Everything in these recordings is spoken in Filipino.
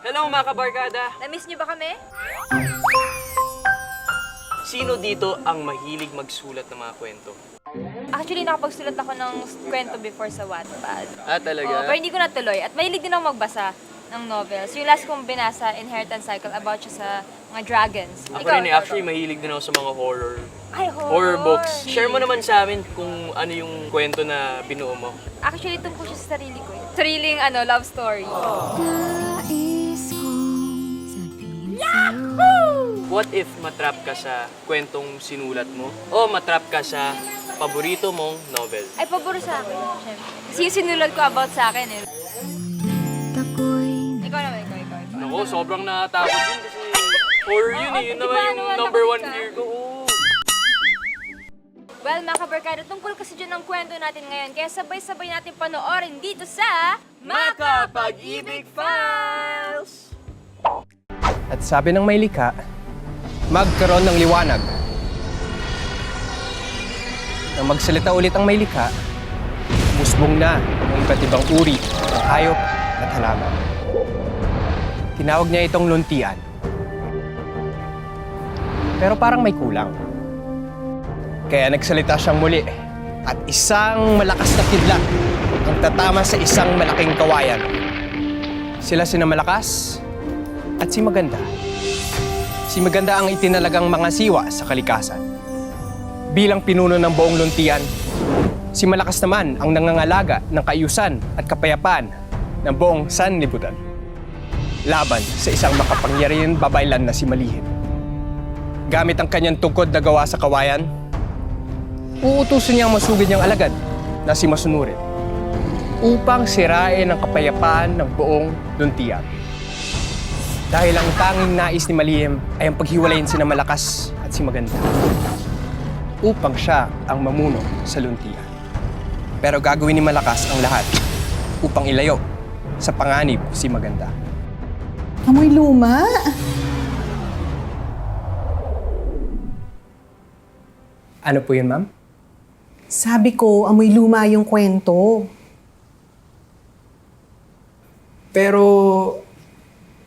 Hello mga kabarkada! Na-miss niyo ba kami? Sino dito ang mahilig magsulat ng mga kwento? Actually, nakapagsulat ako ng kwento before sa Wattpad. Talaga? Pero hindi ko natuloy. At mahilig din ako magbasa ng novels. Yung last kong binasa, Inheritance Cycle, about siya sa mga dragons. Ako rin actually mahilig din ako sa mga horror. Ay, Horror books. Share mo naman sa amin kung ano yung kwento na binuo mo. Actually, tungkol siya sa sarili ko. Sariling love story. What if matrap ka sa kwentong sinulat mo? O matrap ka sa paborito mong novel? Ay, pabor sa akin, syempre. Kasi yung sinulat ko about sa akin eh. Ikaw naman, ikaw. Ako, sobrang natakot yun kasi horror yun eh. Yun naman yung number one fear ko. Well, mga kabarkada, tungkol kasi dyan ang kwento natin ngayon. Kaya sabay-sabay natin panoorin dito sa Makapag-ibig Files! At sabi ng may likha, magkaroon ng liwanag. Nang magsalita ulit ang may likha, musbong na ng iba't ibang uri ng hayop at halaman. Tinawag niya itong luntian. Pero parang may kulang. Kaya nagsalita siyang muli at isang malakas na kidlat ang tatama sa isang malaking kawayan. Sila sina Malakas at si Maganda. Si Maganda ang itinalagang mga siwa sa kalikasan. Bilang pinuno ng buong luntian, si Malakas naman ang nangangalaga ng kaayusan at kapayapaan ng buong sanlibutan. Laban sa isang makapangyarihan babaylan na si Malihim. Gamit ang kanyang tungkod na gawa sa kawayan, uutusan niyang masugid niyang alagad na si Masunurin upang sirain ang kapayapaan ng buong luntian. Dahil ang tanging nais ni Malihim ay ang paghiwalayin sina Malakas at si Maganda upang siya ang mamuno sa luntian. Pero gagawin ni Malakas ang lahat upang ilayo sa panganib si Maganda. Amoy luma. Ano po yun, ma'am? Sabi ko, amoy luma yung kwento. Pero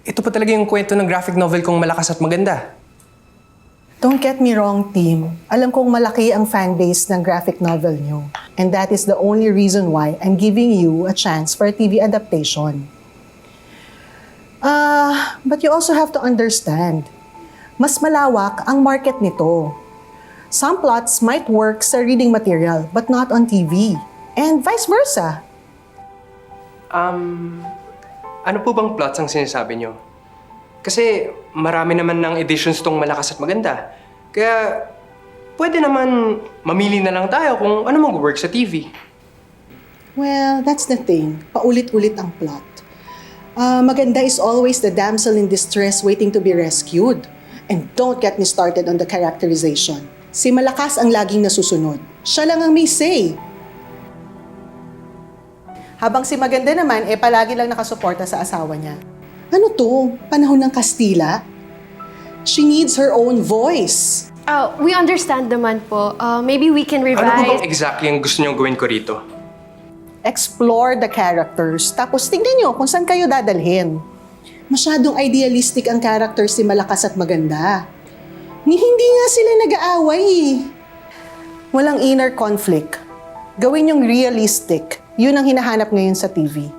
ito pa talaga yung kwento ng graphic novel kong Malakas at Maganda. Don't get me wrong, team. Alam kong malaki ang fanbase ng graphic novel nyo. And that is the only reason why I'm giving you a chance for a TV adaptation. But you also have to understand, mas malawak ang market nito. Some plots might work sa reading material, but not on TV. And vice versa. Ano po bang plots ang sinasabi nyo? Kasi marami naman ng editions tong Malakas at Maganda. Kaya pwede naman mamili na lang tayo kung ano mag-work sa TV. Well, that's the thing. Paulit-ulit ang plot. Maganda is always the damsel in distress waiting to be rescued. And don't get me started on the characterization. Si Malakas ang laging nasusunod. Siya lang ang may say. Habang si Maganda naman, palagi lang nakasuporta sa asawa niya. Ano to? Panahon ng Kastila? She needs her own voice. Oh, we understand naman po. Maybe we can Ano po bang revise. exactly ang gusto niyong gawin ko rito? Explore the characters, tapos tingnan niyo kung saan kayo dadalhin. Masyadong idealistic ang characters si Malakas at Maganda. Hindi nga sila nag-aaway. Walang inner conflict. Gawin yung realistic. Yun ang hinahanap ngayon sa TV.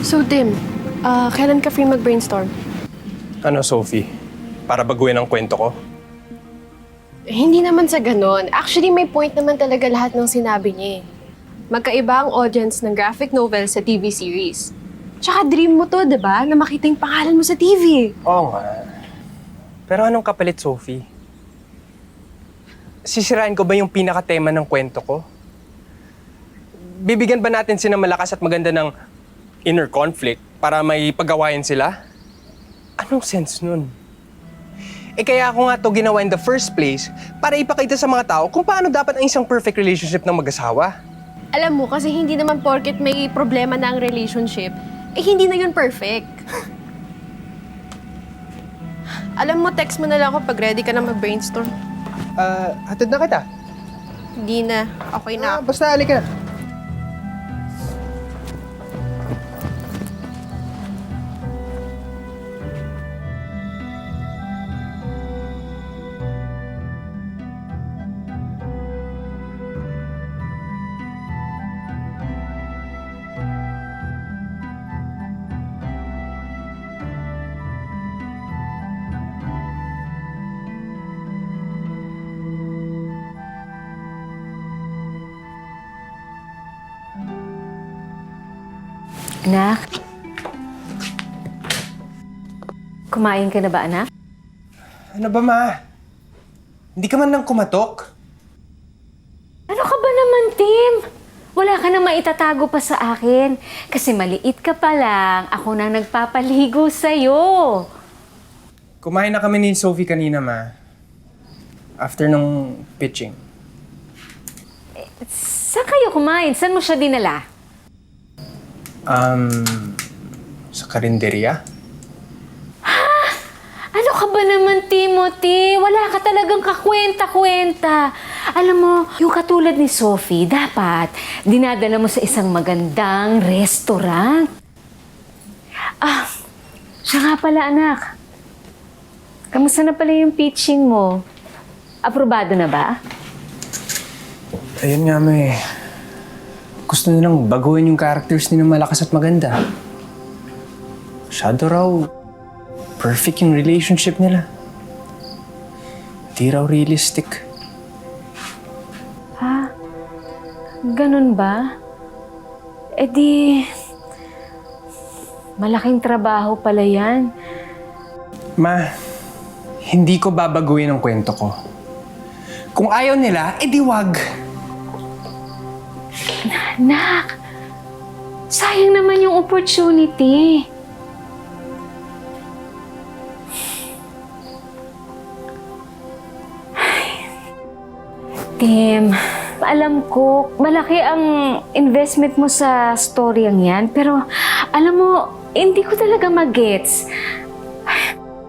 So, Tim, kailan ka free mag-brainstorm? Ano, Sophie? Para baguhin ang kwento ko? Hindi naman sa ganon. Actually, may point naman talaga lahat ng sinabi niya eh. Magkaiba ang audience ng graphic novel sa TV series. Tsaka dream mo to, di ba? Na makita yung pangalan mo sa TV. Oo nga. Pero anong kapalit, Sophie? Sisirain ko ba yung pinaka-tema ng kwento ko? Bibigyan ba natin sina Malakas at Maganda ng inner conflict para may pagawain sila? Anong sense nun? Kaya ako nga to ginawa in the first place para ipakita sa mga tao kung paano dapat ang isang perfect relationship ng mag-asawa. Alam mo, kasi hindi naman porket may problema na ang relationship, hindi na yun perfect. Alam mo, text mo na lang ako pag ready ka na mag-brainstorm. Hatid na kita. Hindi na. Okay na. Basta halika na. Anak? Kumain ka na ba, anak? Ano ba, Ma? Hindi ka man lang kumatok. Ano ka ba naman, Tim? Wala ka na maitatago pa sa akin. Kasi maliit ka pa lang, ako nang nagpapaligo sa'yo. Kumain na kami ni Sophie kanina, Ma. After nung pitching. Saan kayo kumain? Saan mo siya dinala? Sa karinderya? Ano ka ba naman, Timothy? Wala ka talagang kakwenta-kwenta. Alam mo, yung katulad ni Sophie, dapat dinadala mo sa isang magandang restaurant. Siya nga pala, anak. Kamusta na pala yung pitching mo? Aprobado na ba? Ayun nga, May. Gusto nilang baguhin yung characters ni na malakas at maganda. Masyado raw perfect yung relationship nila. Di raw realistic. Ganun ba? Eh di, malaking trabaho pala yan. Ma, hindi ko babaguhin ang kwento ko. Kung ayaw nila, edi wag. Anak, sayang naman yung opportunity. Tim, alam ko, malaki ang investment mo sa storyang yan, pero alam mo, hindi ko talaga mag-gets.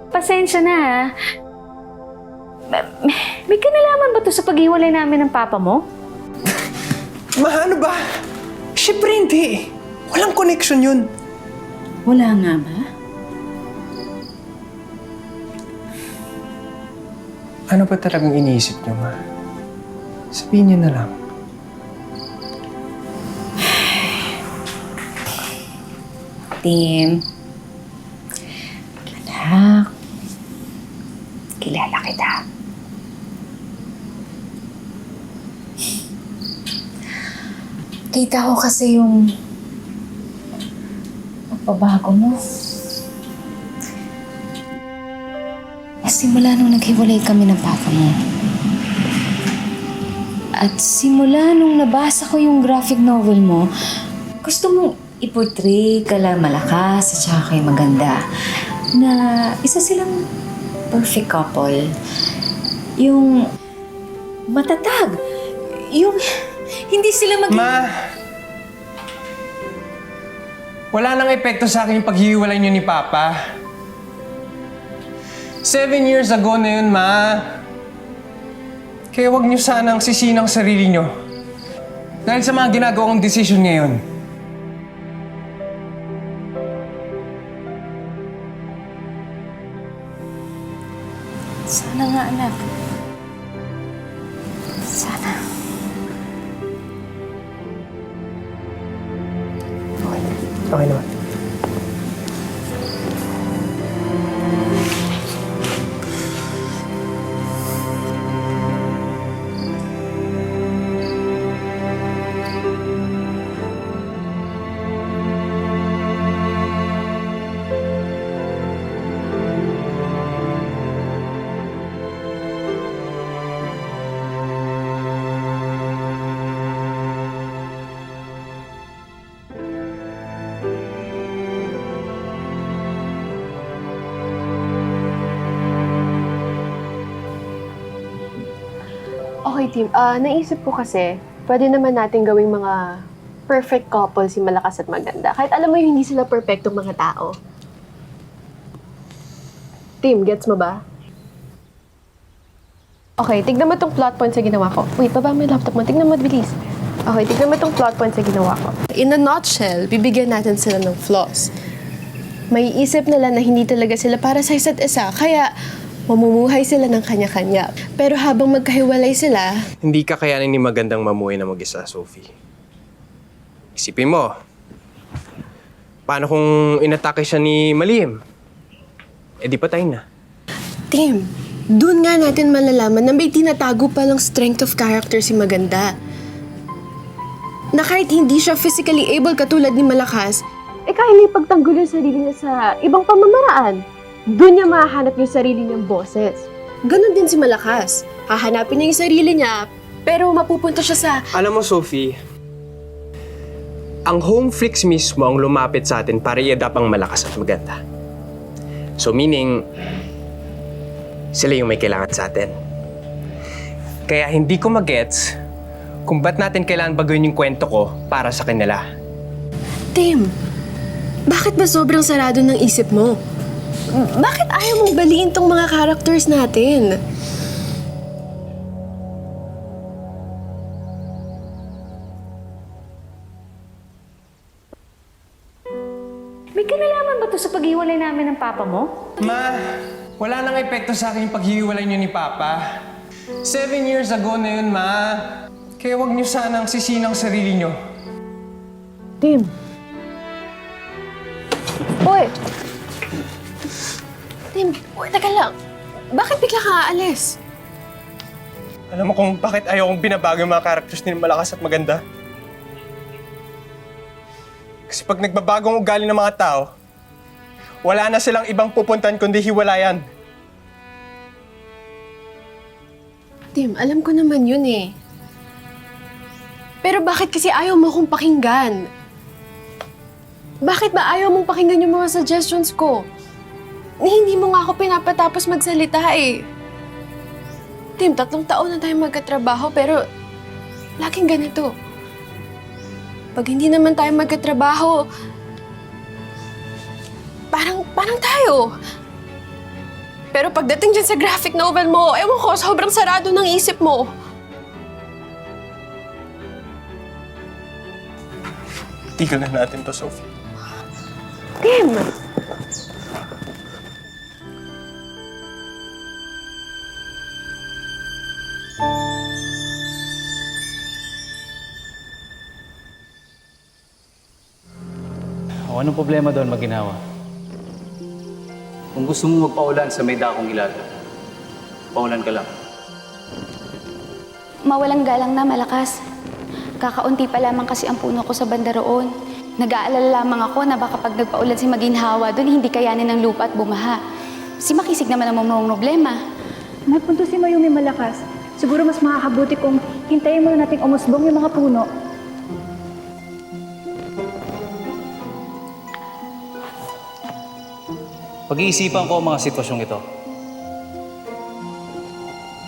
Pasensya na ha. May kinalaman ba to sa paghiwalay namin ng papa mo? Ma, ano ba? Siyempre hindi. Walang connection yun. Wala nga ba? Ano ba talagang iniisip niyo, Ma? Sabihin niyo na lang. Tim, anak, kilala kita. Kita ko kasi yung pagbabago mo. Simula nung naghiwalay kami ng papa mo. At simula nung nabasa ko yung graphic novel mo, gusto mong i-portray ka lang malakas at saka kayo maganda. Na isa silang perfect couple. Yung matatag. Yung hindi sila Ma! Wala nang epekto sa akin yung paghihiwalay niyo ni Papa. 7 years ago na yun, Ma. Kaya wag niyo sanang sisinang sarili niyo. Dahil sa mga ginagawa kong desisyon ngayon. Sana nga, anak. Sana. Okay naman. Okay, Tim. Naisip ko kasi, pwede naman natin gawing mga perfect couple si Malakas at Maganda. Kahit alam mo yung hindi sila perfectong mga tao. Tim, gets mo ba? Okay, tignan mo tong plot points na ginawa ko. Wait, baba mo yung laptop mo. Tignan mo, bilis. Okay, tignan mo tong plot points na ginawa ko. In a nutshell, bibigyan natin sila ng flaws. May isip nila na hindi talaga sila para sa isa't isa, kaya mamumuhay sila ng kanya-kanya. Pero habang magkahiwalay sila, Hindi kakayanin ni Magandang mamuhay na mag-isa, Sophie. Isipin mo, paano kung inatake siya ni Malihim? Eh di patay na. Tim, dun nga natin malalaman na may tinatago palang strength of character si Maganda. Na kahit hindi siya physically able katulad ni Malakas, kaya niya ipagtanggol yung sarili niya sa ibang pamamaraan. Doon niya mahahanap yung sarili niyang boses. Ganon din si Malakas. Hahanapin niya yung sarili niya, pero mapupunta siya sa... Alam mo, Sophie, ang home flicks mismo ang lumapit sa atin para i-adapt ang Malakas at Maganda. So meaning, sila yung may kailangan sa atin. Kaya hindi ko magets kung ba't natin kailangan baguhin yung kwento ko para sa kanila. Tim, bakit ba sobrang sarado ng isip mo? Bakit ayaw mong baliin tong mga characters natin? May kinalaman ba to sa paghiwalay namin ng papa mo? Ma, wala nang epekto sa akin yung paghihiwalay niyo ni Papa. 7 years ago na yun, Ma. Kaya huwag niyo sanang sisihin ang sarili niyo. Tim. Hoy! Tim, teka lang. Bakit bigla ka aalis? Alam mo kung bakit ayaw kong binabago yung mga characters ni Malakas at Maganda? Kasi pag nagbabago ang ugali ng mga tao, wala na silang ibang pupuntan kundi hiwalayan. Tim, alam ko naman yun eh. Pero bakit kasi ayaw mo akong pakinggan? Bakit ba ayaw mong pakinggan yung mga suggestions ko? Hindi mo nga ako pinapatapos magsalita eh. Tim, 3 taon na tayo magkatrabaho pero laging ganito. Pag hindi naman tayo magkatrabaho, parang tayo. Pero pagdating dyan sa graphic novel mo, ewan ko, sobrang sarado ng isip mo. Tigil na natin to, Sophie. Tim! O, anong problema doon, Maginawa? Kung gusto mo magpaulan sa may dakong ilalim, paulan ka lang. Mawalang galang na, Malakas. Kakaunti pa lamang kasi ang puno ko sa banda roon. Nag-aalala lamang ako na baka pag nagpaulan si Maginhawa doon, hindi kayanin ng lupa at bumaha. Si Makisig naman ang mamang problema. May punto si Mayumi, Malakas. Siguro mas makakabuti kung hintayin mo na nating umusbong yung mga puno. Pag-iisipan ko ang mga sitwasyong ito.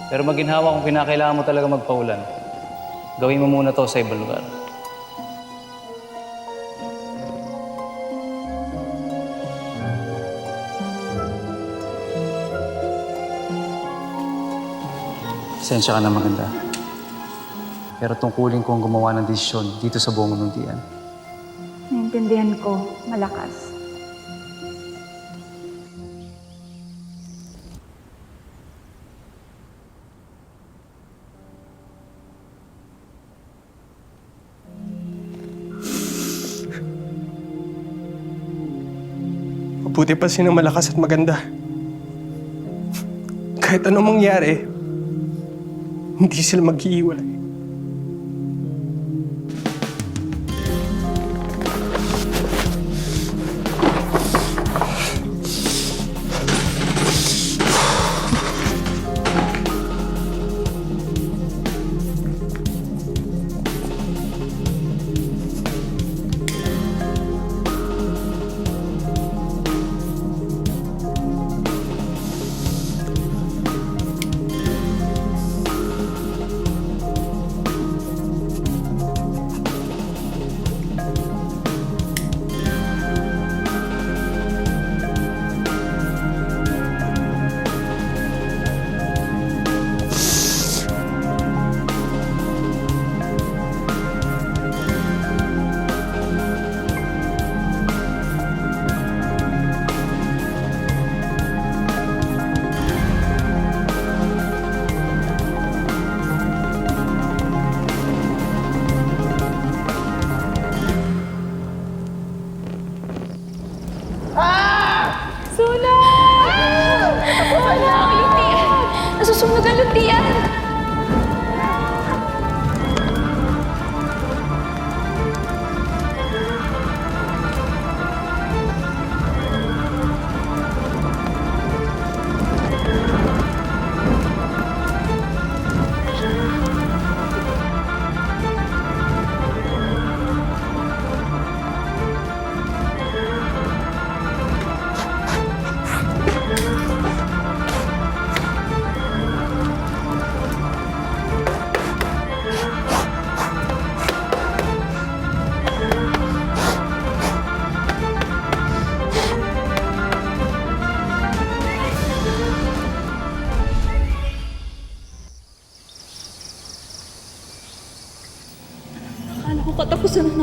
Pero Maginhawa, kung kinakailangan mo talaga magpaulan, gawin mo muna to sa ibang lugar. Pasensya ka na, Maganda. Pero tungkulin ko ang gumawa ng desisyon dito sa buong muntian. Naintindihan ko, Malakas. Mabuti pa sinang Malakas at Maganda. Kahit anong mangyari, hindi sila maghihiwalay.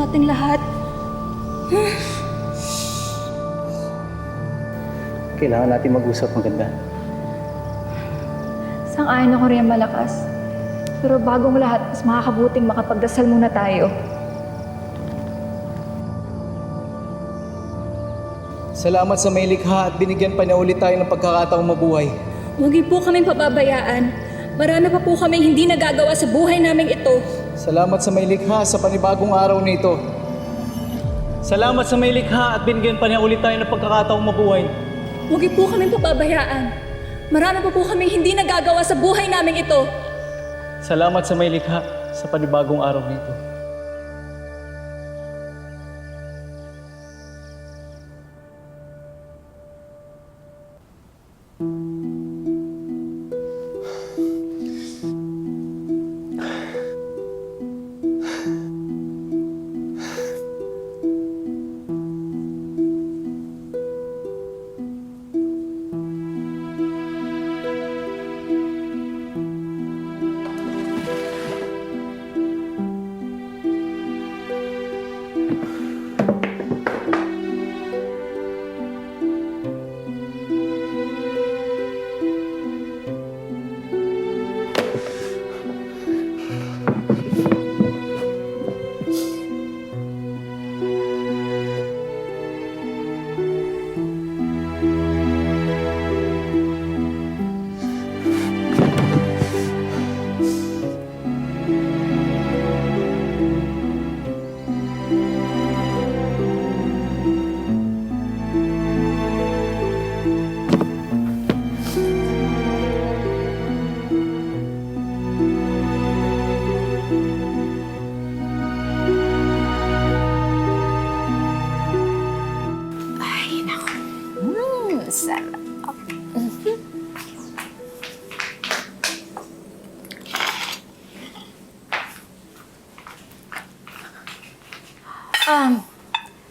nating lahat. Kailangan natin mag-usap, maganda. Sang-ayon ako rin malakas. Pero bagong lahat, mas makakabuting makapagdasal muna tayo. Salamat sa may likha at binigyan pa niya ulit tayo ng pagkakataong mabuhay. Huwag niyo po kaming pababayaan. Marami pa po kaming hindi nagagawa sa buhay naming ito. Salamat sa may likha sa panibagong araw nito. Salamat sa may likha at binigyan pa niya ulit tayo ng pagkakataong mabuhay. Huwag niyo po kaming pababayaan. Marami pa po kaming hindi nagagawa sa buhay naming ito. Salamat sa may likha sa panibagong araw nito.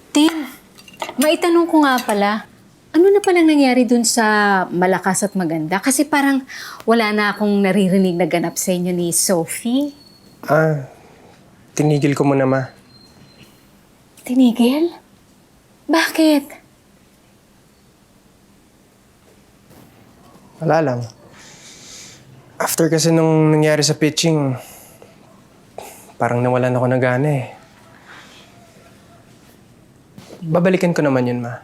Tin, maitanong ko nga pala, ano na palang nangyari dun sa Malakas at Maganda? Kasi parang wala na akong naririnig na ganap sa inyo ni Sophie. Tinigil ko muna, Ma. Tinigil? Bakit? Wala lang. After kasi nung nangyari sa pitching, parang nawalan ako ng gana eh. Babalikan ko naman yun, Ma.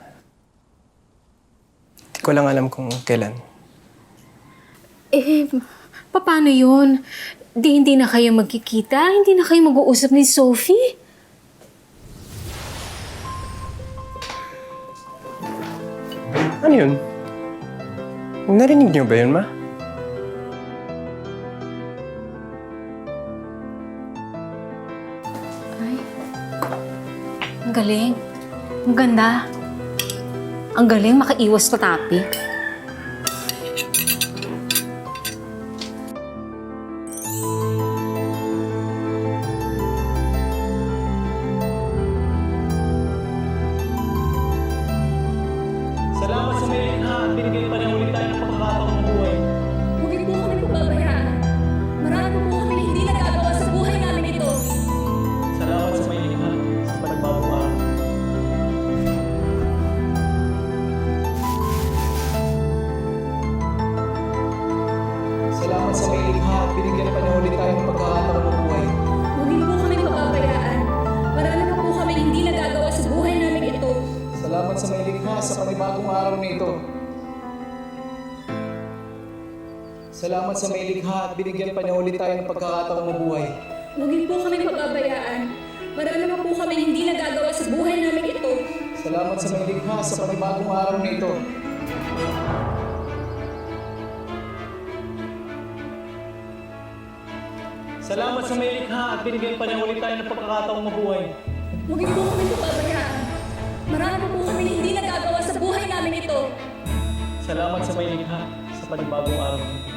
Hindi ko lang alam kung kailan. Paano yun? Hindi na kayo magkikita? Hindi na kayo mag-uusap ni Sophie? Ano yun? Narinig niyo ba yun, Ma? Ang galing. Ang ganda. Ang galing makaiwas sa topic. Salamat sa may likha at binigyan pa niya ulit tayo ng pagkakataong mabuhay. Huwag niyo po kaming pababayaan. Marami pa po kaming hindi nagagawa sa buhay namin ito. Salamat sa may likha sa panibagong araw. Salamat sa may likha at binigyan pa niya ulit tayo ng pagkakataong mabuhay. Huwag niyo po kaming pababayaan. Marami pa po kaming hindi nagagawa sa buhay namin ito. Salamat sa may likha sa panibagong araw nito. Salamat sa may likha at binigyan pa niya ulit tayo ng pagkakataong mabuhay. Huwag niyo po kaming pababayaan. Marami pa po kaming hindi nagagawa sa buhay namin ito. Salamat sa may likha sa panibagong araw nito. Salamat sa may likha at binigyan pa niya ulit tayo ng pagkakataong mabuhay. Huwag niyo po kaming pababayaan. Marami pa po kaming hindi nagagawa sa buhay namin ito. Salamat sa may likha sa panibagong araw nito.